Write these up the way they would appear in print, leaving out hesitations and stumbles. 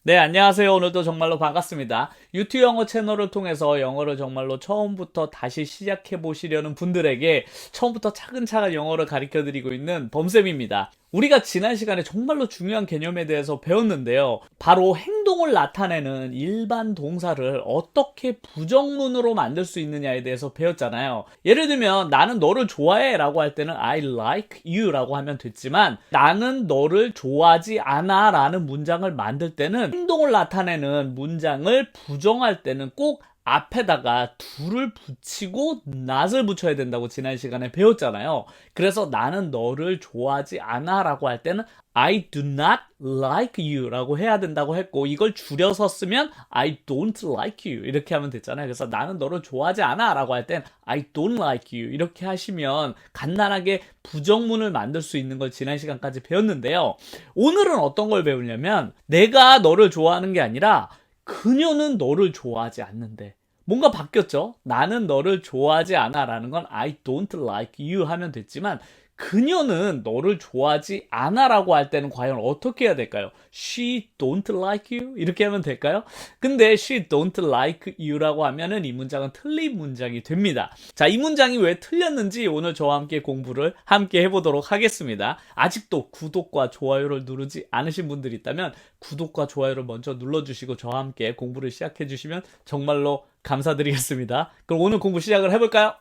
네, 안녕하세요. 오늘도 정말로 반갑습니다. 유튜브 영어 채널을 통해서 영어를 정말로 처음부터 다시 시작해 보시려는 분들에게 처음부터 차근차근 영어를 가르쳐 드리고 있는 범쌤입니다. 우리가 지난 시간에 정말로 중요한 개념에 대해서 배웠는데요. 바로 행동을 나타내는 일반 동사를 어떻게 부정문으로 만들 수 있느냐에 대해서 배웠잖아요. 예를 들면 나는 너를 좋아해 라고 할 때는 I like you 라고 하면 됐지만 나는 너를 좋아하지 않아 라는 문장을 만들 때는 행동을 나타내는 문장을 부정할 때는 꼭 앞에다가 do를 붙이고 not을 붙여야 된다고 지난 시간에 배웠잖아요. 그래서 나는 너를 좋아하지 않아 라고 할 때는 I do not like you 라고 해야 된다고 했고, 이걸 줄여서 쓰면 I don't like you 이렇게 하면 됐잖아요. 그래서 나는 너를 좋아하지 않아 라고 할 땐 I don't like you 이렇게 하시면 간단하게 부정문을 만들 수 있는 걸 지난 시간까지 배웠는데요. 오늘은 어떤 걸 배우냐면 내가 너를 좋아하는 게 아니라 그녀는 너를 좋아하지 않는데, 뭔가 바뀌었죠? 나는 너를 좋아하지 않아 라는 건 I don't like you 하면 됐지만 그녀는 너를 좋아하지 않아 라고 할 때는 과연 어떻게 해야 될까요? She don't like you? 이렇게 하면 될까요? 근데 she don't like you 라고 하면은 이 문장은 틀린 문장이 됩니다. 자, 이 문장이 왜 틀렸는지 오늘 저와 함께 공부를 함께 해보도록 하겠습니다. 아직도 구독과 좋아요를 누르지 않으신 분들이 있다면 구독과 좋아요를 먼저 눌러주시고 저와 함께 공부를 시작해 주시면 정말로 감사드리겠습니다. 그럼 오늘 공부 시작을 해볼까요?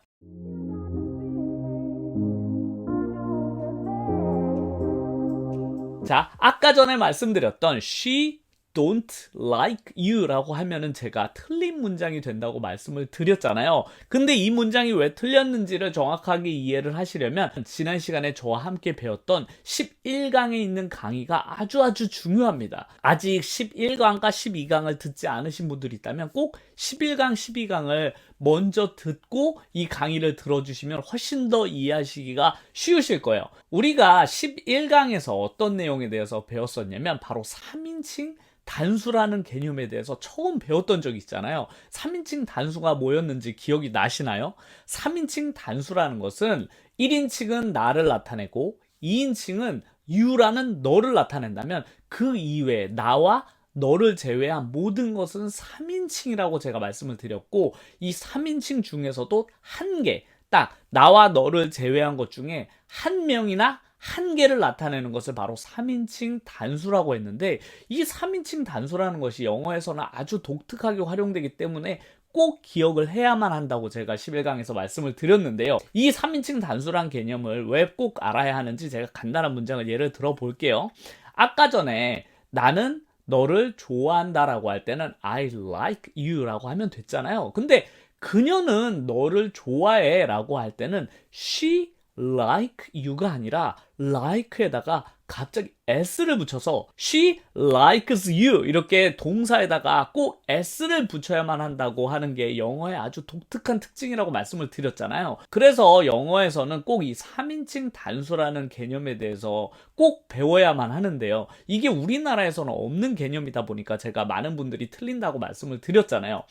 자, 아까 전에 말씀드렸던 she don't like you 라고 하면은 제가 틀린 문장이 된다고 말씀을 드렸잖아요. 근데 이 문장이 왜 틀렸는지를 정확하게 이해를 하시려면 지난 시간에 저와 함께 배웠던 11강에 있는 강의가 아주 중요합니다. 아직 11강과 12강을 듣지 않으신 분들이 있다면 꼭 11강, 12강을 먼저 듣고 이 강의를 들어주시면 훨씬 더 이해하시기가 쉬우실 거예요. 우리가 11강에서 어떤 내용에 대해서 배웠었냐면 바로 3인칭 단수라는 개념에 대해서 처음 배웠던 적이 있잖아요. 3인칭 단수가 뭐였는지 기억이 나시나요? 3인칭 단수라는 것은 1인칭은 나를 나타내고 2인칭은 you라는 너를 나타낸다면 그 이외에 나와 너를 제외한 모든 것은 3인칭이라고 제가 말씀을 드렸고, 이 3인칭 중에서도 한 개, 딱 나와 너를 제외한 것 중에 한 명이나 한 개를 나타내는 것을 바로 3인칭 단수라고 했는데, 이 3인칭 단수라는 것이 영어에서는 아주 독특하게 활용되기 때문에 꼭 기억을 해야만 한다고 제가 11강에서 말씀을 드렸는데요. 이 3인칭 단수란 개념을 왜 꼭 알아야 하는지 제가 간단한 문장을 예를 들어 볼게요. 아까 전에 나는 너를 좋아한다라고 할 때는 I like you 라고 하면 됐잖아요. 근데 그녀는 너를 좋아해 라고 할 때는 she like you가 아니라 like에다가 갑자기 s를 붙여서 she likes you 이렇게 동사에다가 꼭 s를 붙여야만 한다고 하는 게 영어의 아주 독특한 특징이라고 말씀을 드렸잖아요. 그래서 영어에서는 꼭 이 3인칭 단수라는 개념에 대해서 꼭 배워야만 하는데요. 이게 우리나라에서는 없는 개념이다 보니까 제가 많은 분들이 틀린다고 말씀을 드렸잖아요.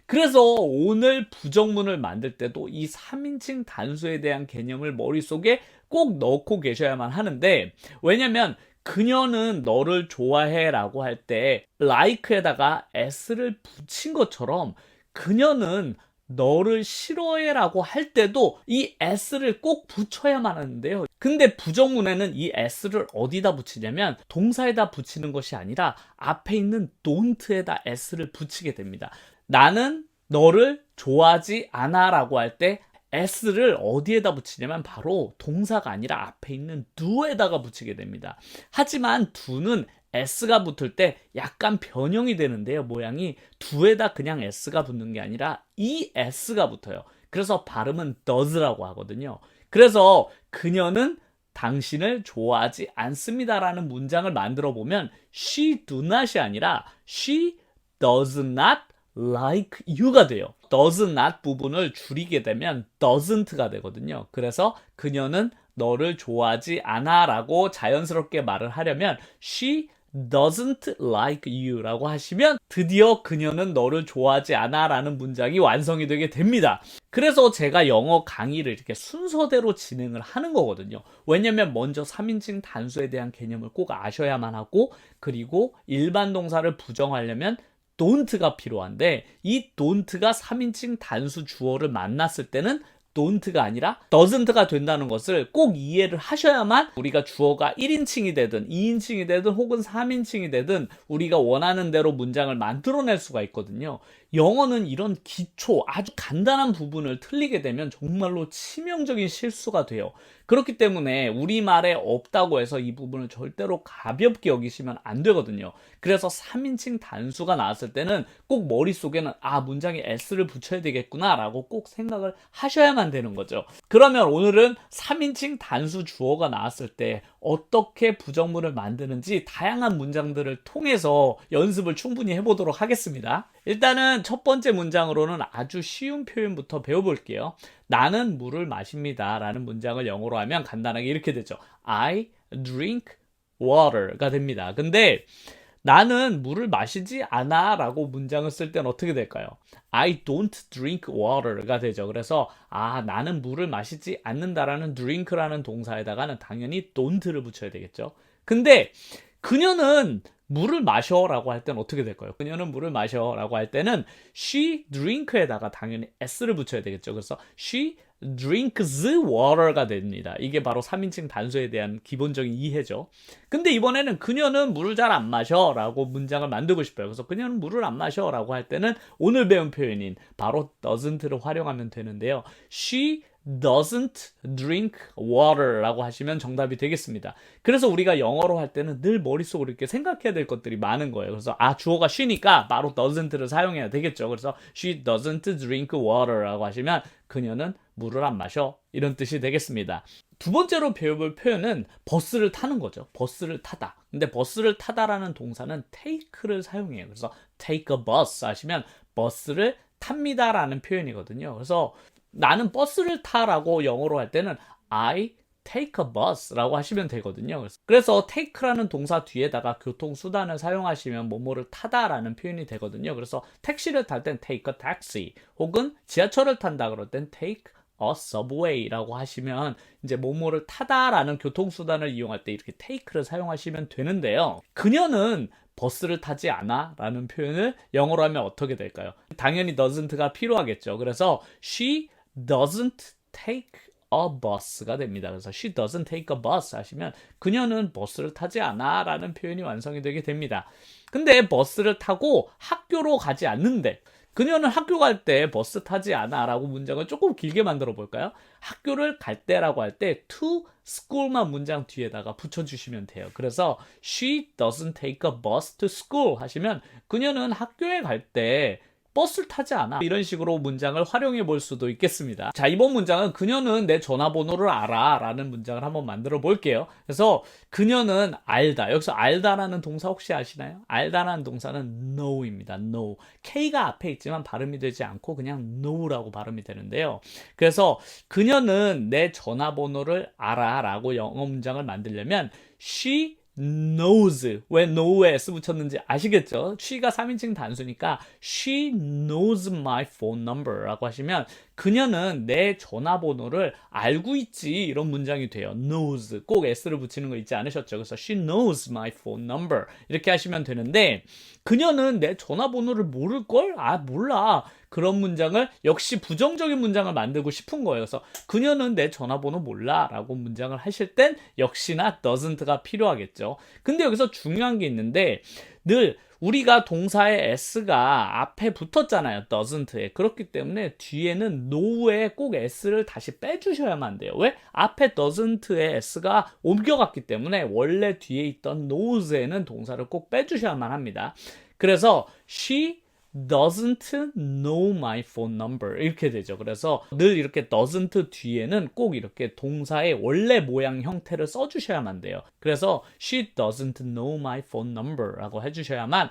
그래서 오늘 부정문을 만들 때도 이 3인칭 단수에 대한 개념을 머릿속에 꼭 넣고 계셔야만 하는데, 왜냐면 그녀는 너를 좋아해 라고 할 때 like에다가 s를 붙인 것처럼 그녀는 너를 싫어해 라고 할 때도 이 s를 꼭 붙여야만 하는데요. 근데 부정문에는 이 s를 어디다 붙이냐면 동사에다 붙이는 것이 아니라 앞에 있는 don't에다 s를 붙이게 됩니다. 나는 너를 좋아하지 않아 라고 할 때 s를 어디에다 붙이냐면 바로 동사가 아니라 앞에 있는 do에다가 붙이게 됩니다. 하지만 do는 s가 붙을 때 약간 변형이 되는데요. 모양이 do에다 그냥 s가 붙는 게 아니라 es가 붙어요. 그래서 발음은 does라고 하거든요. 그래서 그녀는 당신을 좋아하지 않습니다라는 문장을 만들어 보면 she do not이 아니라 she does not like you가 돼요. does not 부분을 줄이게 되면 doesn't가 되거든요. 그래서 그녀는 너를 좋아하지 않아 라고 자연스럽게 말을 하려면 she doesn't like you 라고 하시면 드디어 그녀는 너를 좋아하지 않아 라는 문장이 완성이 되게 됩니다. 그래서 제가 영어 강의를 이렇게 순서대로 진행을 하는 거거든요. 왜냐면 먼저 3인칭 단수에 대한 개념을 꼭 아셔야만 하고, 그리고 일반 동사를 부정하려면 don't가 필요한데, 이 don't가 3인칭 단수 주어를 만났을 때는 don't가 아니라 doesn't가 된다는 것을 꼭 이해를 하셔야만 우리가 주어가 1인칭이 되든 2인칭이 되든 혹은 3인칭이 되든 우리가 원하는 대로 문장을 만들어낼 수가 있거든요. 영어는 이런 기초, 아주 간단한 부분을 틀리게 되면 정말로 치명적인 실수가 돼요. 그렇기 때문에 우리말에 없다고 해서 이 부분을 절대로 가볍게 여기시면 안 되거든요. 그래서 3인칭 단수가 나왔을 때는 꼭 머릿속에는 문장에 s를 붙여야 되겠구나 라고 꼭 생각을 하셔야만 되는 거죠. 그러면 오늘은 3인칭 단수 주어가 나왔을 때 어떻게 부정문을 만드는지 다양한 문장들을 통해서 연습을 충분히 해보도록 하겠습니다. 일단은 첫 번째 문장으로는 아주 쉬운 표현부터 배워볼게요. 나는 물을 마십니다 라는 문장을 영어로 하면 간단하게 이렇게 되죠. I drink water가 됩니다. 근데 나는 물을 마시지 않아 라고 문장을 쓸 때는 어떻게 될까요? I don't drink water가 되죠. 그래서 나는 물을 마시지 않는다라는 drink라는 동사에다가는 당연히 don't를 붙여야 되겠죠. 근데 그녀는 물을 마셔 라고 할 때는 어떻게 될까요? 그녀는 물을 마셔 라고 할 때는 she drink에다가 당연히 s를 붙여야 되겠죠. 그래서 she drinks water가 됩니다. 이게 바로 3인칭 단수에 대한 기본적인 이해죠. 근데 이번에는 그녀는 물을 잘 안 마셔 라고 문장을 만들고 싶어요. 그래서 그녀는 물을 안 마셔 라고 할 때는 오늘 배운 표현인 바로 doesn't를 활용하면 되는데요. she doesn't drink water 라고 하시면 정답이 되겠습니다. 그래서 우리가 영어로 할 때는 늘 머릿속으로 이렇게 생각해야 될 것들이 많은 거예요. 그래서 주어가 she니까 바로 doesn't를 사용해야 되겠죠. 그래서 she doesn't drink water 라고 하시면 그녀는 물을 안 마셔, 이런 뜻이 되겠습니다. 두 번째로 배워볼 표현은 버스를 타는 거죠. 버스를 타다. 근데 버스를 타다라는 동사는 take를 사용해요. 그래서 take a bus 하시면 버스를 탑니다 라는 표현이거든요. 그래서 나는 버스를 타라고 영어로 할 때는 I take a bus 라고 하시면 되거든요. 그래서 take라는 동사 뒤에다가 교통수단을 사용하시면 뭐뭐를 타다 라는 표현이 되거든요. 그래서 택시를 탈 땐 take a taxi, 혹은 지하철을 탄다 그럴 땐 take a subway 라고 하시면 이제 뭐뭐를 타다 라는 교통수단을 이용할 때 이렇게 take를 사용하시면 되는데요. 그녀는 버스를 타지 않아 라는 표현을 영어로 하면 어떻게 될까요? 당연히 doesn't가 필요하겠죠. 그래서 she doesn't take a bus가 됩니다. 그래서 she doesn't take a bus 하시면 그녀는 버스를 타지 않아 라는 표현이 완성이 되게 됩니다. 근데 버스를 타고 학교로 가지 않는데 그녀는 학교 갈 때 버스 타지 않아 라고 문장을 조금 길게 만들어 볼까요? 학교를 갈 때라고 할 때 to school만 문장 뒤에다가 붙여주시면 돼요. 그래서 she doesn't take a bus to school 하시면 그녀는 학교에 갈 때 버스를 타지 않아, 이런 식으로 문장을 활용해 볼 수도 있겠습니다. 자, 이번 문장은 그녀는 내 전화번호를 알아 라는 문장을 한번 만들어 볼게요. 그래서 그녀는 알다, 여기서 알다라는 동사 혹시 아시나요? 알다라는 동사는 know입니다. know. K가 앞에 있지만 발음이 되지 않고 그냥 know라고 발음이 되는데요. 그래서 그녀는 내 전화번호를 알아 라고 영어 문장을 만들려면 she knows, 왜 know에 s 붙였는지 아시겠죠? she가 3인칭 단수니까 she knows my phone number 라고 하시면 그녀는 내 전화번호를 알고 있지, 이런 문장이 돼요. knows, 꼭 s를 붙이는 거 잊지 않으셨죠? 그래서 she knows my phone number 이렇게 하시면 되는데 그녀는 내 전화번호를 모를걸? 몰라. 그런 문장을 역시 부정적인 문장을 만들고 싶은 거예요. 그래서 그녀는 내 전화번호 몰라 라고 문장을 하실 땐 역시나 doesn't가 필요하겠죠. 근데 여기서 중요한 게 있는데 늘 우리가 동사의 s가 앞에 붙었잖아요. doesn't에. 그렇기 때문에 뒤에는 no에 꼭 s를 다시 빼주셔야만 돼요. 왜? 앞에 doesn't에 s가 옮겨갔기 때문에 원래 뒤에 있던 knows에는 동사를 꼭 빼주셔야만 합니다. 그래서 she doesn't know my phone number 이렇게 되죠. 그래서 늘 이렇게 doesn't 뒤에는 꼭 이렇게 동사의 원래 모양 형태를 써주셔야만 돼요. 그래서 she doesn't know my phone number 라고 해주셔야만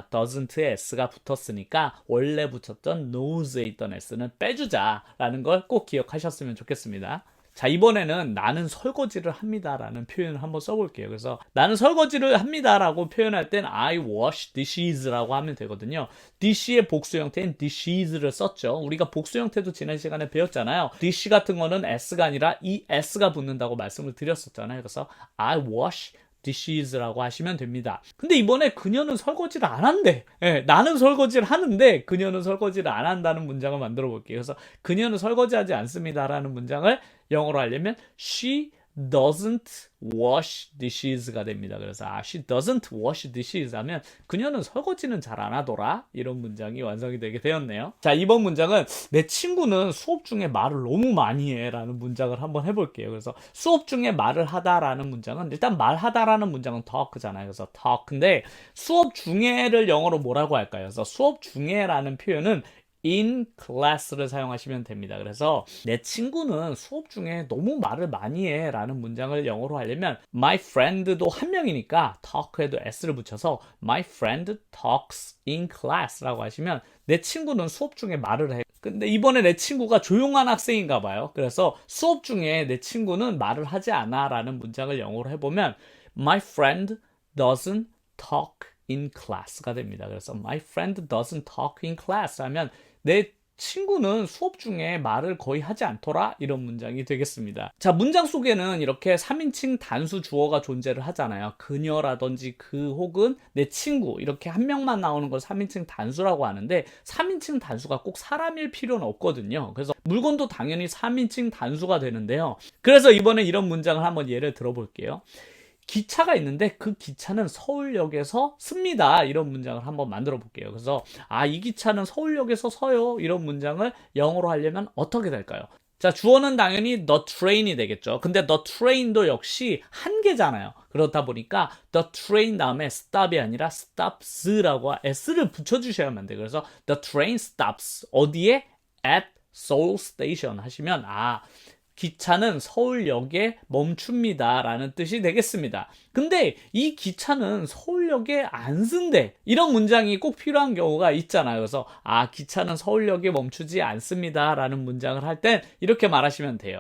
doesn't에 s가 붙었으니까 원래 붙였던 knows에 있던 s는 빼주자 라는 걸 꼭 기억하셨으면 좋겠습니다. 자, 이번에는 나는 설거지를 합니다라는 표현을 한번 써볼게요. 그래서 나는 설거지를 합니다라고 표현할 땐 I wash dishes라고 하면 되거든요. dish의 복수 형태인 dishes를 썼죠. 우리가 복수 형태도 지난 시간에 배웠잖아요. dish 같은 거는 s가 아니라 es가 붙는다고 말씀을 드렸었잖아요. 그래서 I wash dishes라고 하시면 됩니다. 근데 이번에 그녀는 설거지를 안 한대. 예, 나는 설거지를 하는데 그녀는 설거지를 안 한다는 문장을 만들어 볼게요. 그래서 그녀는 설거지하지 않습니다라는 문장을 영어로 하려면 she doesn't wash dishes가 됩니다. 그래서 she doesn't wash dishes 하면 그녀는 설거지는 잘 안 하더라. 이런 문장이 완성이 되게 되었네요. 자, 이번 문장은 내 친구는 수업 중에 말을 너무 많이 해 라는 문장을 한번 해볼게요. 그래서 수업 중에 말을 하다라는 문장은 일단 말하다라는 문장은 talk잖아요. 그래서 talk인데 수업 중에를 영어로 뭐라고 할까요? 그래서 수업 중에라는 표현은 in class를 사용하시면 됩니다. 그래서 내 친구는 수업 중에 너무 말을 많이 해 라는 문장을 영어로 하려면 my friend도 한 명이니까 talk에도 s를 붙여서 my friend talks in class 라고 하시면 내 친구는 수업 중에 말을 해. 근데 이번에 내 친구가 조용한 학생인가 봐요. 그래서 수업 중에 내 친구는 말을 하지 않아 라는 문장을 영어로 해보면 my friend doesn't talk in class가 됩니다. 그래서 my friend doesn't talk in class 하면 내 친구는 수업 중에 말을 거의 하지 않더라 이런 문장이 되겠습니다. 자, 문장 속에는 이렇게 3인칭 단수 주어가 존재를 하잖아요. 그녀라든지 그 혹은 내 친구 이렇게 한 명만 나오는 걸 3인칭 단수라고 하는데 3인칭 단수가 꼭 사람일 필요는 없거든요. 그래서 물건도 당연히 3인칭 단수가 되는데요. 그래서 이번에 이런 문장을 한번 예를 들어볼게요. 기차가 있는데 그 기차는 서울역에서 씁니다. 이런 문장을 한번 만들어 볼게요. 그래서 이 기차는 서울역에서 서요. 이런 문장을 영어로 하려면 어떻게 될까요? 자, 주어는 당연히 the train이 되겠죠. 근데 the train도 역시 한 개잖아요. 그렇다 보니까 the train 다음에 stop이 아니라 stops라고 s를 붙여주셔야만 돼요. 그래서 the train stops. 어디에? at Seoul Station 하시면 기차는 서울역에 멈춥니다 라는 뜻이 되겠습니다. 근데 이 기차는 서울역에 안 쓴대. 이런 문장이 꼭 필요한 경우가 있잖아요. 그래서 기차는 서울역에 멈추지 않습니다 라는 문장을 할 땐 이렇게 말하시면 돼요.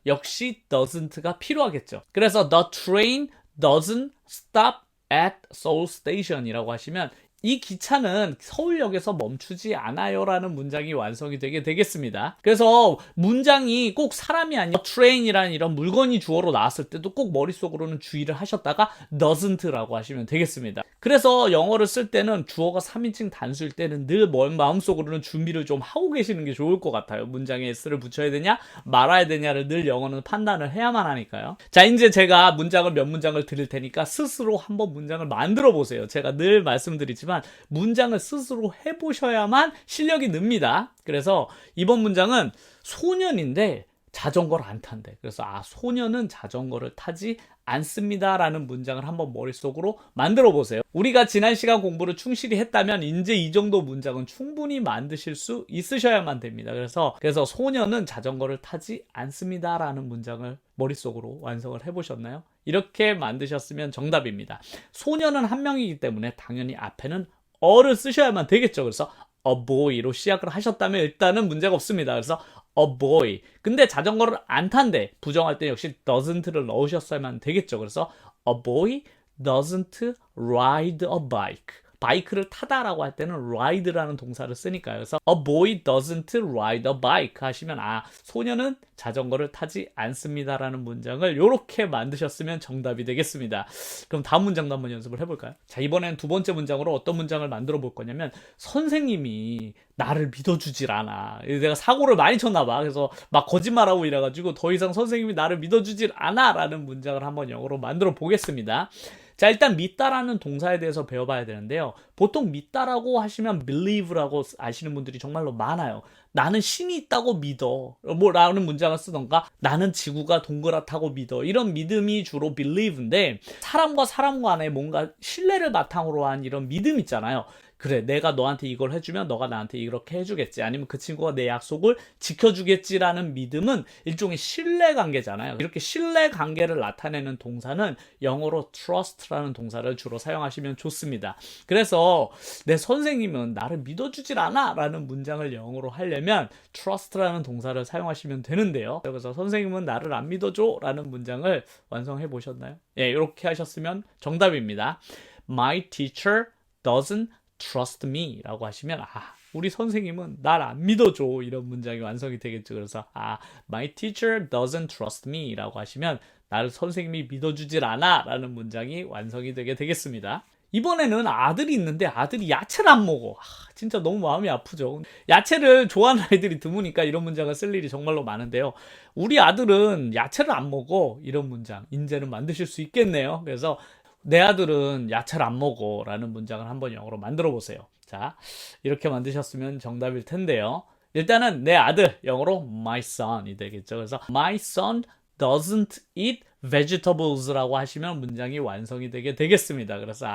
역시 doesn't가 필요하겠죠. 그래서 the train doesn't stop at Seoul Station 이라고 하시면 이 기차는 서울역에서 멈추지 않아요 라는 문장이 완성이 되게 되겠습니다. 그래서 문장이 꼭 사람이 아니라 train이라는 이런 물건이 주어로 나왔을 때도 꼭 머릿속으로는 주의를 하셨다가 doesn't라고 하시면 되겠습니다. 그래서 영어를 쓸 때는 주어가 3인칭 단수일 때는 늘 마음속으로는 준비를 좀 하고 계시는 게 좋을 것 같아요. 문장에 s를 붙여야 되냐 말아야 되냐를 늘 영어는 판단을 해야만 하니까요. 자, 이제 제가 문장을 몇 문장을 드릴 테니까 스스로 한번 문장을 만들어 보세요. 제가 늘 말씀드리지만 문장을 스스로 해보셔야만 실력이 늡니다. 그래서 이번 문장은 소년인데 자전거를 안 탄대. 그래서 소년은 자전거를 타지 않습니다 라는 문장을 한번 머릿속으로 만들어 보세요. 우리가 지난 시간 공부를 충실히 했다면 이제 이 정도 문장은 충분히 만드실 수 있으셔야만 됩니다. 그래서 소년은 자전거를 타지 않습니다 라는 문장을 머릿속으로 완성을 해보셨나요? 이렇게 만드셨으면 정답입니다. 소년은 한 명이기 때문에 당연히 앞에는 어를 쓰셔야만 되겠죠. 그래서 a boy로 시작을 하셨다면 일단은 문제가 없습니다. 그래서 a boy. 근데 자전거를 안 탄대. 부정할 때 역시 doesn't를 넣으셨어야만 되겠죠. 그래서 a boy doesn't ride a bike. 바이크를 타다라고 할 때는 ride라는 동사를 쓰니까요. 그래서 a boy doesn't ride a bike 하시면 소년은 자전거를 타지 않습니다라는 문장을 이렇게 만드셨으면 정답이 되겠습니다. 그럼 다음 문장도 한번 연습을 해볼까요? 자, 이번엔 두 번째 문장으로 어떤 문장을 만들어 볼 거냐면 선생님이 나를 믿어주질 않아. 내가 사고를 많이 쳤나 봐. 그래서 막 거짓말하고 이래가지고 더 이상 선생님이 나를 믿어주질 않아 라는 문장을 한번 영어로 만들어 보겠습니다. 자, 일단 믿다라는 동사에 대해서 배워봐야 되는데요. 보통 믿다라고 하시면 believe라고 아시는 분들이 정말로 많아요. 나는 신이 있다고 믿어. 라는 문장을 쓰던가 나는 지구가 동그랗다고 믿어. 이런 믿음이 주로 believe인데 사람과 사람 간에 뭔가 신뢰를 바탕으로 한 이런 믿음 있잖아요. 그래, 내가 너한테 이걸 해주면 너가 나한테 이렇게 해주겠지. 아니면 그 친구가 내 약속을 지켜주겠지라는 믿음은 일종의 신뢰관계잖아요. 이렇게 신뢰관계를 나타내는 동사는 영어로 trust라는 동사를 주로 사용하시면 좋습니다. 그래서 내 선생님은 나를 믿어주질 않아 라는 문장을 영어로 하려면 trust라는 동사를 사용하시면 되는데요. 그래서 선생님은 나를 안 믿어줘 라는 문장을 완성해 보셨나요? 예, 이렇게 하셨으면 정답입니다. My teacher doesn't trust me 라고 하시면 우리 선생님은 날 안 믿어줘 이런 문장이 완성이 되겠죠. 그래서 my teacher doesn't trust me 라고 하시면 나를 선생님이 믿어주질 않아 라는 문장이 완성이 되게 되겠습니다. 이번에는 아들이 있는데 아들이 야채를 안 먹어. 진짜 너무 마음이 아프죠. 야채를 좋아하는 아이들이 드무니까 이런 문장을 쓸 일이 정말로 많은데요. 우리 아들은 야채를 안 먹어. 이런 문장 이제는 만드실 수 있겠네요. 그래서 내 아들은 야채를 안 먹어 라는 문장을 한번 영어로 만들어 보세요. 자, 이렇게 만드셨으면 정답일 텐데요. 일단은 내 아들, 영어로 my son이 되겠죠. 그래서 my son doesn't eat vegetables라고 하시면 문장이 완성이 되게 되겠습니다. 그래서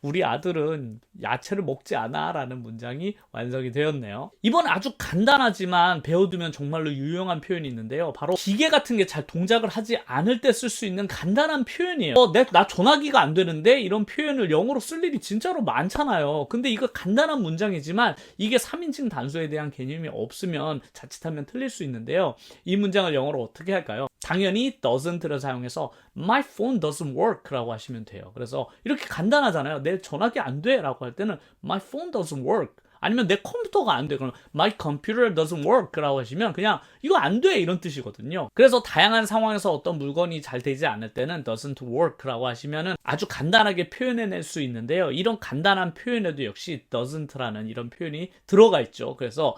우리 아들은 야채를 먹지 않아 라는 문장이 완성이 되었네요. 이번 아주 간단하지만 배워두면 정말로 유용한 표현이 있는데요. 바로 기계 같은 게 잘 동작을 하지 않을 때 쓸 수 있는 간단한 표현이에요. 나 전화기가 안 되는데 이런 표현을 영어로 쓸 일이 진짜로 많잖아요. 근데 이거 간단한 문장이지만 이게 3인칭 단수에 대한 개념이 없으면 자칫하면 틀릴 수 있는데요. 이 문장을 영어로 어떻게 할까요? 당연히 doesn't를 사용해서 my phone doesn't work 라고 하시면 돼요. 그래서 이렇게 간단하잖아요. 내 전화기 안 돼 라고 할 때는 my phone doesn't work. 아니면 내 컴퓨터가 안 돼. 그럼 my computer doesn't work 라고 하시면 그냥 이거 안 돼 이런 뜻이거든요. 그래서 다양한 상황에서 어떤 물건이 잘 되지 않을 때는 doesn't work 라고 하시면은 아주 간단하게 표현해낼 수 있는데요. 이런 간단한 표현에도 역시 doesn't라는 이런 표현이 들어가 있죠. 그래서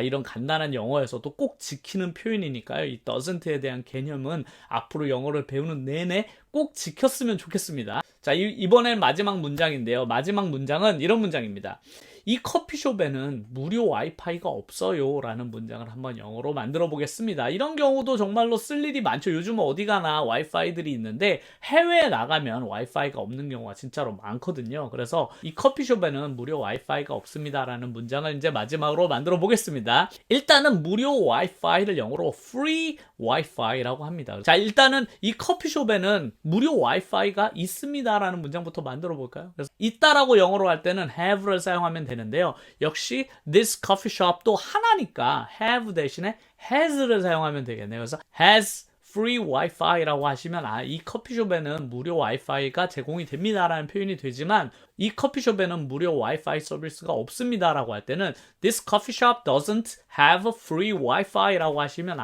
이런 간단한 영어에서도 꼭 지키는 표현이니까요. 이 doesn't에 대한 개념은 앞으로 영어를 배우는 내내 꼭 지켰으면 좋겠습니다. 자, 이번엔 마지막 문장인데요. 마지막 문장은 이런 문장입니다. 이 커피숍에는 무료 와이파이가 없어요 라는 문장을 한번 영어로 만들어 보겠습니다. 이런 경우도 정말로 쓸 일이 많죠. 요즘 어디 가나 와이파이들이 있는데 해외에 나가면 와이파이가 없는 경우가 진짜로 많거든요. 그래서 이 커피숍에는 무료 와이파이가 없습니다 라는 문장을 이제 마지막으로 만들어 보겠습니다. 일단은 무료 와이파이를 영어로 free wifi라고 합니다. 자, 일단은 이 커피숍에는 무료 와이파이가 있습니다 라는 문장부터 만들어 볼까요? 그래서 있다라고 영어로 할 때는 have를 사용하면 되는데요. 역시 this coffee shop도 하나니까 have 대신에 has를 사용하면 되겠네요. 그래서 has free wifi라고 하시면 이 커피숍에는 무료 와이파이가 제공이 됩니다라는 표현이 되지만 이 커피숍에는 무료 와이파이 서비스가 없습니다라고 할 때는 this coffee shop doesn't have a free wifi라고 하시면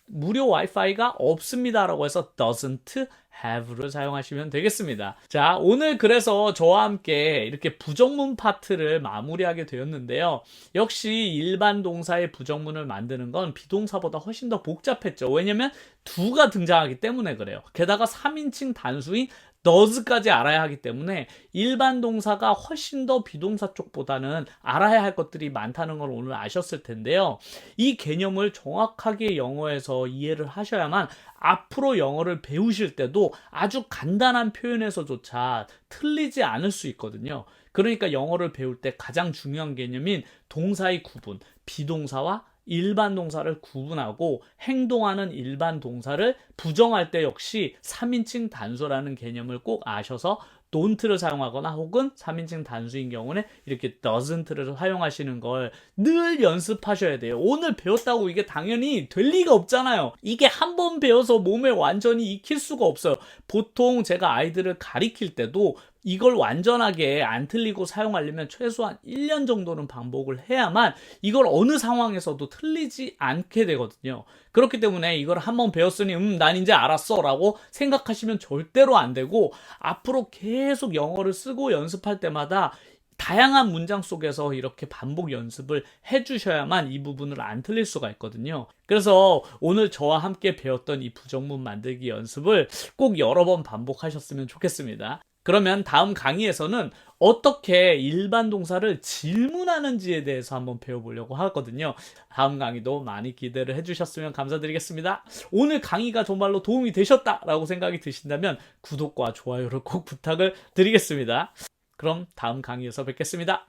무료 와이파이가 없습니다라고 해서 doesn't have를 사용하시면 되겠습니다. 자, 오늘 그래서 저와 함께 이렇게 부정문 파트를 마무리하게 되었는데요. 역시 일반 동사의 부정문을 만드는 건 비동사보다 훨씬 더 복잡했죠. 왜냐면 do가 등장하기 때문에 그래요. 게다가 3인칭 단수인 does까지 알아야 하기 때문에 일반 동사가 훨씬 더 비동사 쪽보다는 알아야 할 것들이 많다는 걸 오늘 아셨을 텐데요. 이 개념을 정확하게 영어에서 이해를 하셔야만 앞으로 영어를 배우실 때도 아주 간단한 표현에서조차 틀리지 않을 수 있거든요. 그러니까 영어를 배울 때 가장 중요한 개념인 동사의 구분, 비동사와 일반 동사를 구분하고 행동하는 일반 동사를 부정할 때 역시 3인칭 단수라는 개념을 꼭 아셔서 don't를 사용하거나 혹은 3인칭 단수인 경우는 이렇게 doesn't를 사용하시는 걸 늘 연습하셔야 돼요. 오늘 배웠다고 이게 당연히 될 리가 없잖아요. 이게 한 번 배워서 몸에 완전히 익힐 수가 없어요. 보통 제가 아이들을 가리킬 때도 이걸 완전하게 안 틀리고 사용하려면 최소한 1년 정도는 반복을 해야만 이걸 어느 상황에서도 틀리지 않게 되거든요. 그렇기 때문에 이걸 한번 배웠으니 난 이제 알았어 라고 생각하시면 절대로 안 되고 앞으로 계속 영어를 쓰고 연습할 때마다 다양한 문장 속에서 이렇게 반복 연습을 해주셔야만 이 부분을 안 틀릴 수가 있거든요. 그래서 오늘 저와 함께 배웠던 이 부정문 만들기 연습을 꼭 여러 번 반복하셨으면 좋겠습니다. 그러면 다음 강의에서는 어떻게 일반 동사를 질문하는지에 대해서 한번 배워보려고 하거든요. 다음 강의도 많이 기대를 해주셨으면 감사드리겠습니다. 오늘 강의가 정말로 도움이 되셨다라고 생각이 드신다면 구독과 좋아요를 꼭 부탁을 드리겠습니다. 그럼 다음 강의에서 뵙겠습니다.